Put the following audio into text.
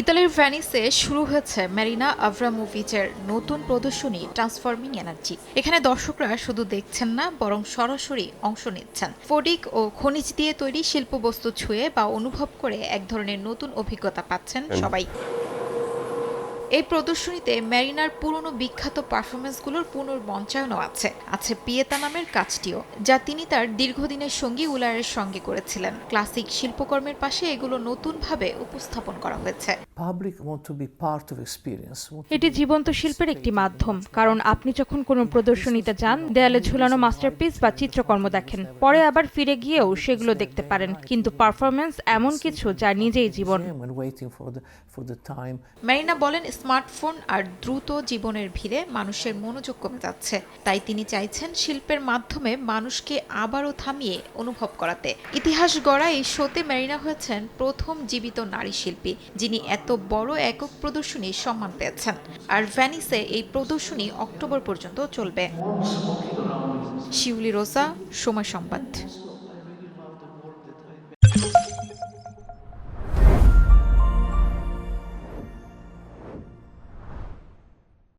ইতালির ভেনিসে শুরু হয়েছে মেরিনা আভরামোভিচের নতুন প্রদর্শনী ট্রান্সফর্মিং এনার্জি। এখানে দর্শকরা শুধু দেখছেন না, বরং সরাসরি অংশ নিচ্ছেন। স্ফটিক ও খনিজ দিয়ে তৈরি শিল্পবস্তু ছুঁয়ে বা অনুভব করে এক ধরনের নতুন অভিজ্ঞতা পাচ্ছেন সবাই। এই প্রদর্শনীতে মেরিনার পুরনো বিখ্যাত পারফরমেন্সগুলোর পুনর্মঞ্চায়নও আছে পিয়েতা নামের কাজটিও, যা তিনি তার দীর্ঘদিনের সঙ্গী উলারের সঙ্গে করেছিলেন। ক্লাসিক শিল্পকর্মের পাশে এগুলো নতুনভাবে উপস্থাপন করা হয়েছে। এটি জীবন্ত শিল্পের একটি মাধ্যম, কারণ আপনি যখন কোনো প্রদর্শনীতে যান, দেয়ালে ঝুলানো মাস্টারপিস বা চিত্রকর্ম দেখেন, পরে আবার ফিরে গিয়েও সেগুলো দেখতে পারেন। কিন্তু পারফরমেন্স এমন কিছু যা নিজেই জীবন। মেরিনা বলেন, স্মার্টফোন আর দ্রুত জীবনের ভিড়ে মানুষের মনোযোগ কমে যাচ্ছে। তাই তিনি চাইছেন শিল্পের মাধ্যমে মানুষকে আবারও থামিয়ে অনুভব করাতে। ইতিহাস গড়া এই শোতে মেরিনা হয়েছেন প্রথম জীবিত নারী শিল্পী যিনি এত বড় একক প্রদর্শনীর সম্মান পেয়েছেন। আর ভেনিসে এই প্রদর্শনী অক্টোবর পর্যন্ত চলবে। শিউলি রোজা, সময় সংবাদ।